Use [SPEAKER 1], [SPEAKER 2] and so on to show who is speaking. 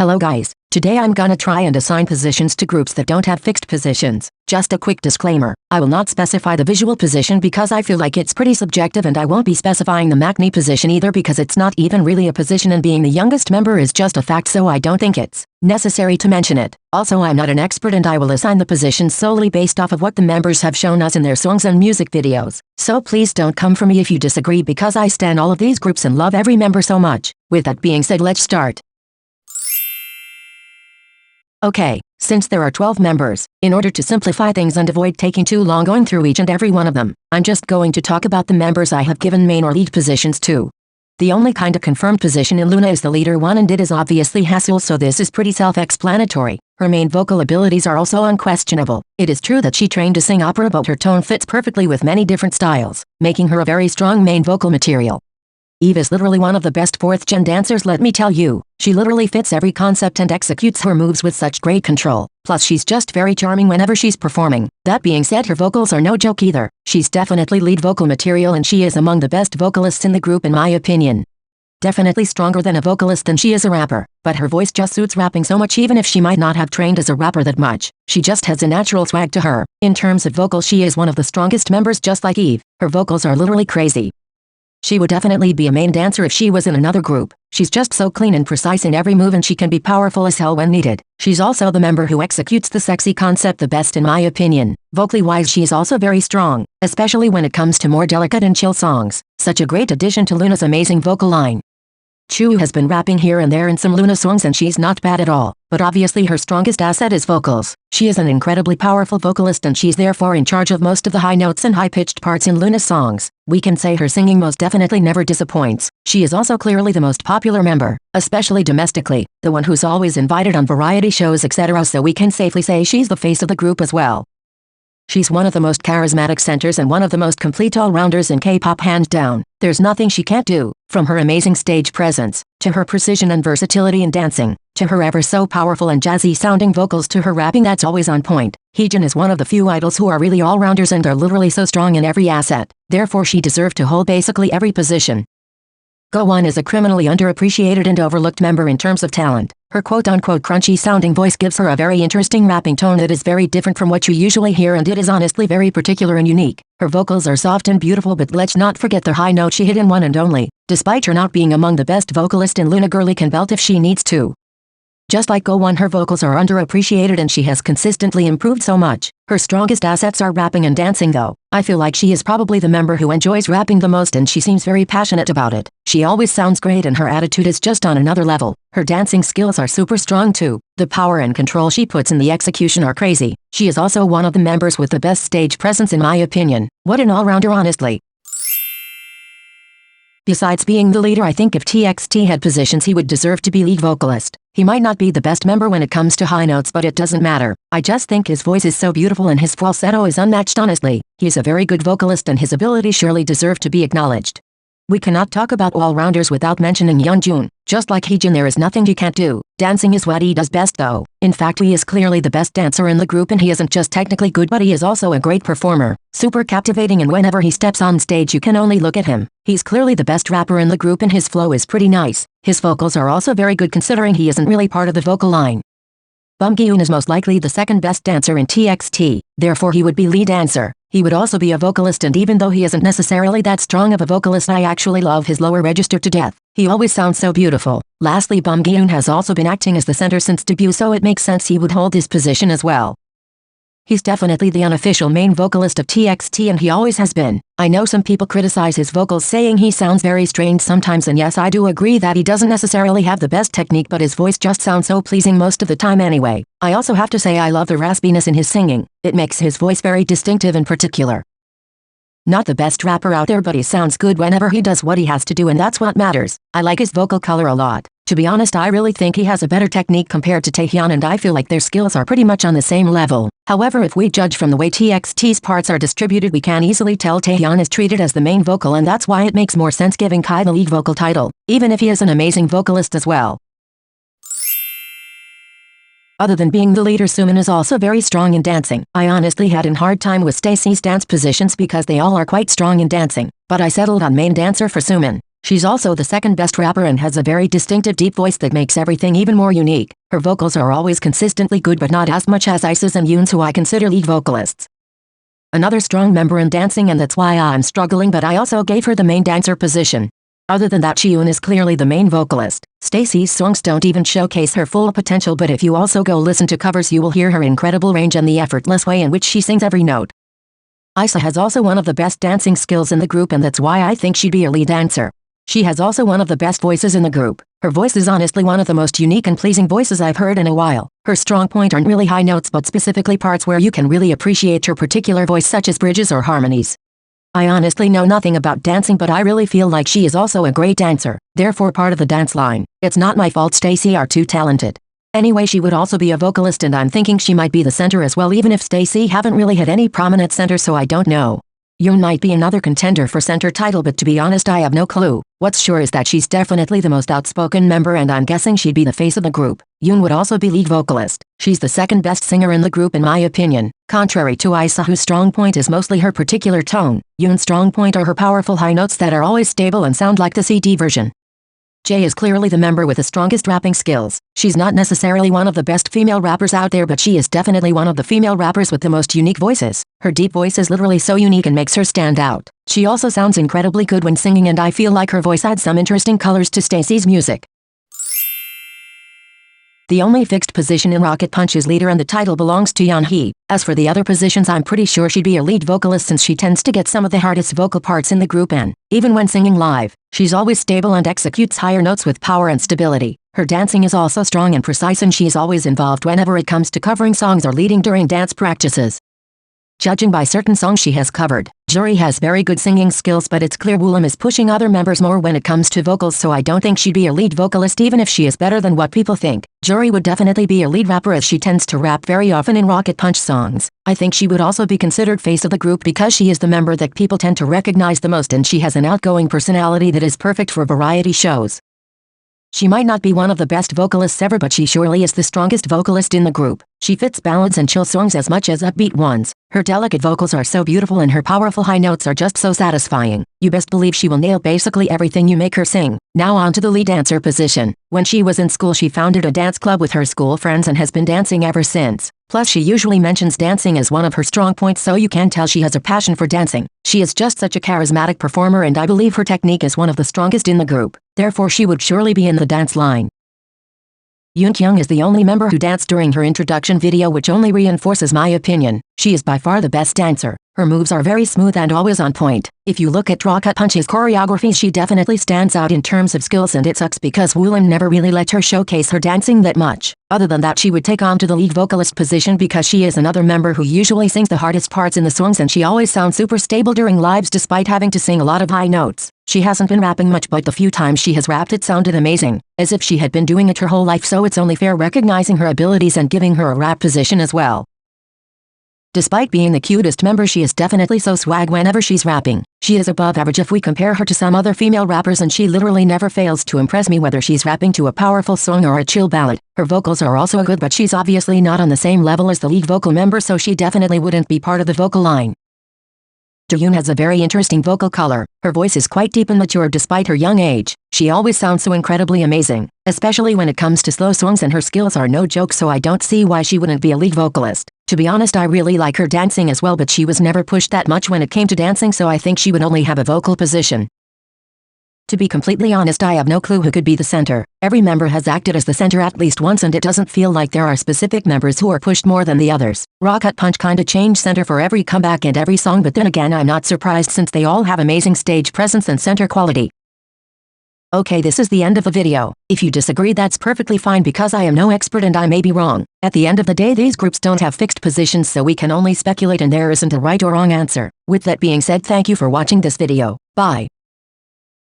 [SPEAKER 1] Hello guys, today I'm gonna try and assign positions to groups that don't have fixed positions. Just a quick disclaimer, I will not specify the visual position because I feel like it's pretty subjective, and I won't be specifying the McNee position either because it's not even really a position, and being the youngest member is just a fact, so I don't think it's necessary to mention it. Also, I'm not an expert and I will assign the positions solely based off of what the members have shown us in their songs and music videos. So please don't come for me if you disagree, because I stan all of these groups and love every member so much. With that being said, let's start. Okay, since there are 12 members, in order to simplify things and avoid taking too long going through each and every one of them, I'm just going to talk about the members I have given main or lead positions to. The only kind of confirmed position in LOONA is the leader one, and it is obviously Haseul, so this is pretty self-explanatory. Her main vocal abilities are also unquestionable. It is true that she trained to sing opera, but her tone fits perfectly with many different styles, making her a very strong main vocal material. Eve is literally one of the best 4th-gen dancers, let me tell you. She literally fits every concept and executes her moves with such great control. Plus she's just very charming whenever she's performing. That being said, her vocals are no joke either. She's definitely lead vocal material, and she is among the best vocalists in the group in my opinion. Definitely stronger than a vocalist than she is a rapper, but her voice just suits rapping so much, even if she might not have trained as a rapper that much. She just has a natural swag to her. In terms of vocals, she is one of the strongest members, just like Eve. Her vocals are literally crazy. She would definitely be a main dancer if she was in another group. She's just so clean and precise in every move, and she can be powerful as hell when needed. She's also the member who executes the sexy concept the best in my opinion. Vocally wise, she is also very strong, especially when it comes to more delicate and chill songs. Such a great addition to LOONA's amazing vocal line. Chuu has been rapping here and there in some LOONA songs, and she's not bad at all, but obviously her strongest asset is vocals. She is an incredibly powerful vocalist, and she's therefore in charge of most of the high notes and high-pitched parts in LOONA songs. We can say her singing most definitely never disappoints. She is also clearly the most popular member, especially domestically, the one who's always invited on variety shows etc., so we can safely say she's the face of the group as well. She's one of the most charismatic centers and one of the most complete all-rounders in K-pop, hands down. There's nothing she can't do, from her amazing stage presence, to her precision and versatility in dancing, to her ever so powerful and jazzy-sounding vocals, to her rapping that's always on point. Heejin is one of the few idols who are really all-rounders and are literally so strong in every asset. Therefore she deserves to hold basically every position. Go-won is a criminally underappreciated and overlooked member in terms of talent. Her quote-unquote crunchy-sounding voice gives her a very interesting rapping tone that is very different from what you usually hear, and it is honestly very particular and unique. Her vocals are soft and beautiful, but let's not forget the high note she hit in One and Only. Despite her not being among the best vocalists in LOONA, girlie can belt if she needs to. Just like Go-won, her vocals are underappreciated and she has consistently improved so much. Her strongest assets are rapping and dancing though. I feel like she is probably the member who enjoys rapping the most, and she seems very passionate about it. She always sounds great and her attitude is just on another level. Her dancing skills are super strong too. The power and control she puts in the execution are crazy. She is also one of the members with the best stage presence in my opinion. What an all-rounder, honestly. Besides being the leader, I think if TXT had positions, he would deserve to be lead vocalist. He might not be the best member when it comes to high notes, but it doesn't matter. I just think his voice is so beautiful and his falsetto is unmatched, honestly. He's a very good vocalist and his abilities surely deserve to be acknowledged. We cannot talk about all-rounders without mentioning Yeonjun. Just like Heejin, there is nothing he can't do. Dancing is what he does best though. In fact, he is clearly the best dancer in the group, and he isn't just technically good, but he is also a great performer. Super captivating, and whenever he steps on stage you can only look at him. He's clearly the best rapper in the group and his flow is pretty nice. His vocals are also very good considering he isn't really part of the vocal line. Bum Gi-yoon is most likely the second best dancer in TXT, therefore he would be lead dancer. He would also be a vocalist, and even though he isn't necessarily that strong of a vocalist, I actually love his lower register to death. He always sounds so beautiful. Lastly, Bum Gi-yoon has also been acting as the center since debut, so it makes sense he would hold this position as well. He's definitely the unofficial main vocalist of TXT, and he always has been. I know some people criticize his vocals, saying he sounds very strained sometimes, and yes, I do agree that he doesn't necessarily have the best technique, but his voice just sounds so pleasing most of the time anyway. I also have to say I love the raspiness in his singing. It makes his voice very distinctive and particular. Not the best rapper out there, but he sounds good whenever he does what he has to do, and that's what matters. I like his vocal color a lot. To be honest, I really think he has a better technique compared to Taehyun, and I feel like their skills are pretty much on the same level. However, if we judge from the way TXT's parts are distributed, we can easily tell Taehyun is treated as the main vocal, and that's why it makes more sense giving Kai the lead vocal title, even if he is an amazing vocalist as well. Other than being the leader, Sumin is also very strong in dancing. I honestly had a hard time with Stacy's dance positions because they all are quite strong in dancing, but I settled on main dancer for Sumin. She's also the second best rapper and has a very distinctive deep voice that makes everything even more unique. Her vocals are always consistently good but not as much as Ice's and Yoon's, who I consider lead vocalists. Another strong member in dancing, and that's why I'm struggling, but I also gave her the main dancer position. Other than that, Jiyoon is clearly the main vocalist. Stacey's songs don't even showcase her full potential, but if you also go listen to covers you will hear her incredible range and the effortless way in which she sings every note. Isa has also one of the best dancing skills in the group, and that's why I think she'd be a lead dancer. She has also one of the best voices in the group. Her voice is honestly one of the most unique and pleasing voices I've heard in a while. Her strong point aren't really high notes but specifically parts where you can really appreciate her particular voice, such as bridges or harmonies. I honestly know nothing about dancing, but I really feel like she is also a great dancer, therefore part of the dance line. It's not my fault Stacey are too talented. Anyway, she would also be a vocalist and I'm thinking she might be the center as well, even if Stacey haven't really had any prominent center, so I don't know. Yoon might be another contender for center title, but to be honest I have no clue. What's sure is that she's definitely the most outspoken member and I'm guessing she'd be the face of the group. Yoon would also be lead vocalist. She's the second best singer in the group in my opinion. Contrary to Isa, whose strong point is mostly her particular tone, Yoon's strong point are her powerful high notes that are always stable and sound like the CD version. Jae is clearly the member with the strongest rapping skills. She's not necessarily one of the best female rappers out there, but she is definitely one of the female rappers with the most unique voices. Her deep voice is literally so unique and makes her stand out. She also sounds incredibly good when singing, and I feel like her voice adds some interesting colors to Stacey's music. The only fixed position in Rocket Punch is leader, and the title belongs to Yeonhee. As for the other positions, I'm pretty sure she'd be a lead vocalist since she tends to get some of the hardest vocal parts in the group, and even when singing live, she's always stable and executes higher notes with power and stability. Her dancing is also strong and precise, and she's always involved whenever it comes to covering songs or leading during dance practices. Judging by certain songs she has covered, Juri has very good singing skills, but it's clear Woollim is pushing other members more when it comes to vocals, so I don't think she'd be a lead vocalist even if she is better than what people think. Juri would definitely be a lead rapper as she tends to rap very often in Rocket Punch songs. I think she would also be considered face of the group because she is the member that people tend to recognize the most, and she has an outgoing personality that is perfect for variety shows. She might not be one of the best vocalists ever, but she surely is the strongest vocalist in the group. She fits ballads and chill songs as much as upbeat ones. Her delicate vocals are so beautiful and her powerful high notes are just so satisfying. You best believe she will nail basically everything you make her sing. Now on to the lead dancer position. When she was in school, she founded a dance club with her school friends and has been dancing ever since. Plus, she usually mentions dancing as one of her strong points, so you can tell she has a passion for dancing. She is just such a charismatic performer, and I believe her technique is one of the strongest in the group. Therefore, she would surely be in the dance line. Yoon Kyung is the only member who danced during her introduction video, which only reinforces my opinion. She is by far the best dancer. Her moves are very smooth and always on point. If you look at Rocket Punch's choreography, she definitely stands out in terms of skills, and it sucks because Woollim never really let her showcase her dancing that much. Other than that, she would take on to the lead vocalist position because she is another member who usually sings the hardest parts in the songs, and she always sounds super stable during lives despite having to sing a lot of high notes. She hasn't been rapping much, but the few times she has rapped it sounded amazing, as if she had been doing it her whole life, so it's only fair recognizing her abilities and giving her a rap position as well. Despite being the cutest member, she is definitely so swag whenever she's rapping. She is above average if we compare her to some other female rappers, and she literally never fails to impress me whether she's rapping to a powerful song or a chill ballad. Her vocals are also good, but she's obviously not on the same level as the lead vocal member, so she definitely wouldn't be part of the vocal line. Jiyoon has a very interesting vocal color. Her voice is quite deep and mature despite her young age. She always sounds so incredibly amazing, especially when it comes to slow songs, and her skills are no joke, so I don't see why she wouldn't be a lead vocalist. To be honest, I really like her dancing as well, but she was never pushed that much when it came to dancing, so I think she would only have a vocal position. To be completely honest, I have no clue who could be the center. Every member has acted as the center at least once, and it doesn't feel like there are specific members who are pushed more than the others. Rocket Punch kinda changed center for every comeback and every song, but then again I'm not surprised since they all have amazing stage presence and center quality. Okay, this is the end of the video. If you disagree, that's perfectly fine because I am no expert and I may be wrong. At the end of the day, these groups don't have fixed positions, so we can only speculate and there isn't a right or wrong answer. With that being said, thank you for watching this video. Bye.